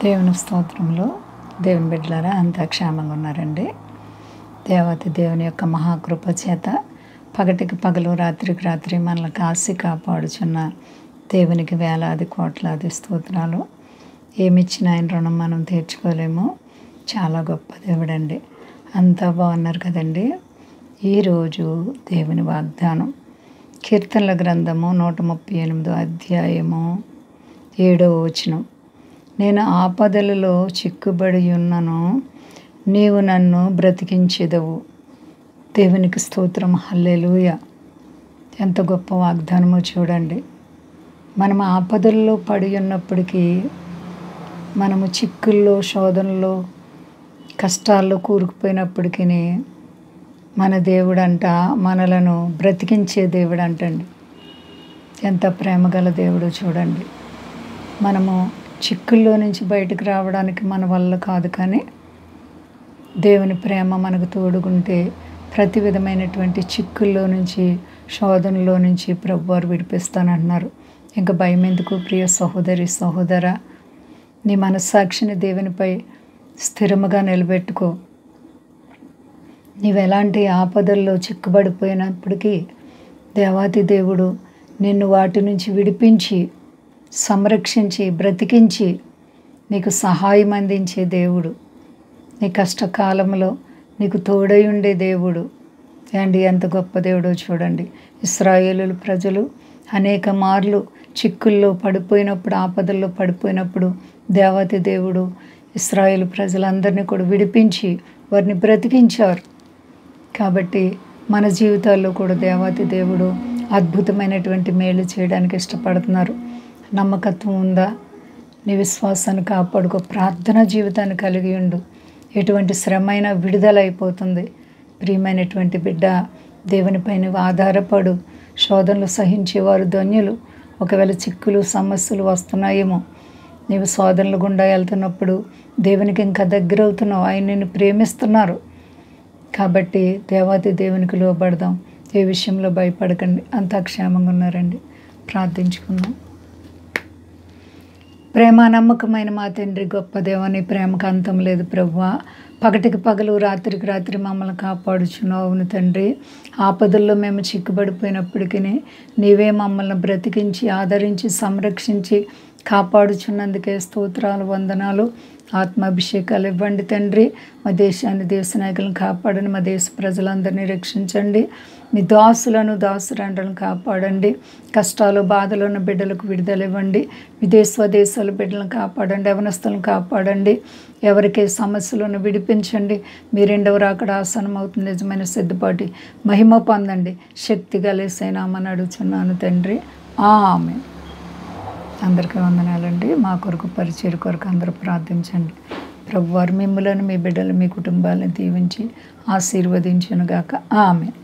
దేవుని స్తోత్రంలో దేవుని బిడ్డలారా అంతా క్షేమంగా ఉన్నారండి. దేవతి దేవుని యొక్క మహాకృప చేత పగటికి పగలు రాత్రికి రాత్రి మనల్ని కాసి కాపాడుచున్న దేవునికి వేలాది కోట్లాది స్తోత్రాలు. ఏమిచ్చిన ఆయన రుణం మనం తీర్చుకోలేము. చాలా గొప్ప దేవుడండి. అంతా బాగున్నారు కదండి. ఈరోజు దేవుని వాగ్దానం కీర్తనల గ్రంథము 138 అధ్యాయము 7వ వచనం. నేను ఆపదలలో చిక్కుబడి ఉన్నను, నీవు నన్ను బ్రతికించెదవు. దేవునికి స్తోత్రం. హల్లెలూయా. ఎంత గొప్ప వాగ్దానమో చూడండి. మనం ఆపదల్లో పడి ఉన్నప్పటికీ, మనము చిక్కుల్లో శోధనలో కష్టాల్లో కూరుకుపోయినప్పటికీ మన దేవుడంట మనలను బ్రతికించే దేవుడు అంటండి. ఎంత ప్రేమగల దేవుడో చూడండి. మనము చిక్కుల్లో నుంచి బయటకు రావడానికి మన వల్ల కాదు, కానీ దేవుని ప్రేమ మనకు తోడుగుంటే ప్రతి విధమైనటువంటి చిక్కుల్లో నుంచి శోధనలో నుంచి ప్రభువారు విడిపిస్తానంటున్నారు. ఇంకా భయం ఎందుకు ప్రియ సహోదరి సహోదరా? నీ మనస్సాక్షిని దేవునిపై స్థిరముగా నిలబెట్టుకో. నీవెలాంటి ఆపదల్లో చిక్కుబడిపోయినప్పటికీ దేవాతి దేవుడు నిన్ను వాటి నుంచి విడిపించి సంరక్షించి బ్రతికించి నీకు సహాయం అందించే దేవుడు. నీ కష్టకాలంలో నీకు తోడై ఉండే దేవుడు అండి. ఎంత గొప్ప దేవుడో చూడండి. ఇశ్రాయేలు ప్రజలు అనేక మార్లు చిక్కుల్లో పడిపోయినప్పుడు, ఆపదల్లో పడిపోయినప్పుడు దేవాతి దేవుడు ఇశ్రాయేలు ప్రజలందరినీ కూడా విడిపించి వారిని బ్రతికించారు. కాబట్టి మన జీవితాల్లో కూడా దేవాతి దేవుడు అద్భుతమైనటువంటి మేలు చేయడానికి ఇష్టపడుతున్నారు. నమ్మకత్వం ఉందా? నీ విశ్వాసాన్ని కాపాడుకో. ప్రార్థన జీవితాన్ని కలిగి ఉండు. ఎటువంటి శ్రమైన విడుదలైపోతుంది. ప్రియమైనటువంటి బిడ్డ, దేవునిపై నువ్వు ఆధారపడు. శోధనలు సహించేవారు ధన్యులు. ఒకవేళ చిక్కులు సమస్యలు వస్తున్నాయేమో, నీవు శోధనలు గుండా వెళ్తున్నప్పుడు దేవునికి ఇంకా దగ్గర అవుతున్నావు. ఆయన నిన్ను ప్రేమిస్తున్నారు. కాబట్టి దేవాతి దేవునికి లోబడదాం. ఏ విషయంలో భయపడకండి. అంతా క్షేమంగా ఉన్నారండి. ప్రార్థించుకుందాం. ప్రేమ నమ్మకమైన మా తండ్రి, గొప్ప దేవా, నీ ప్రేమకు అంతం లేదు ప్రభువా. పగటికి పగలు రాత్రికి రాత్రి మమ్మల్ని కాపాడుచున్నావు. అవును తండ్రి, ఆపదల్లో మేము చిక్కుబడిపోయినప్పటికీ నీవే మమ్మల్ని బ్రతికించి ఆదరించి సంరక్షించి కాపాడుచున్నందుకే స్తోత్రాలు, వందనాలు. ఆత్మాభిషేకాలు ఇవ్వండి తండ్రి. మా దేశాన్ని, దేశ నాయకులను కాపాడండి. మా దేశ ప్రజలందరినీ రక్షించండి. మీ దాసులను దాసురండ్రలను కాపాడండి. కష్టాలు బాధలు ఉన్న బిడ్డలకు విడుదల ఇవ్వండి. విదేశాల బిడ్డలను కాపాడండి. యవనస్తులను కాపాడండి. ఎవరికి సమస్యలను విడిపించండి. మీ రెండవ రాకడ ఆసనం అవుతుంది. నిజమైన సిద్ధపాటి మహిమ పొందండి. శక్తి గలేసైనామని అడుగుచున్నాను తండ్రి. ఆమేన్. అందరికీ వందనాలండి. మా కొరకు పరిచయం కొరకు అందరూ ప్రార్థించండి. ప్రభువారు మిమ్ములను, మీ బిడ్డలు, మీ కుటుంబాలను దీవించి ఆశీర్వదించునుగాక. ఆమేన్.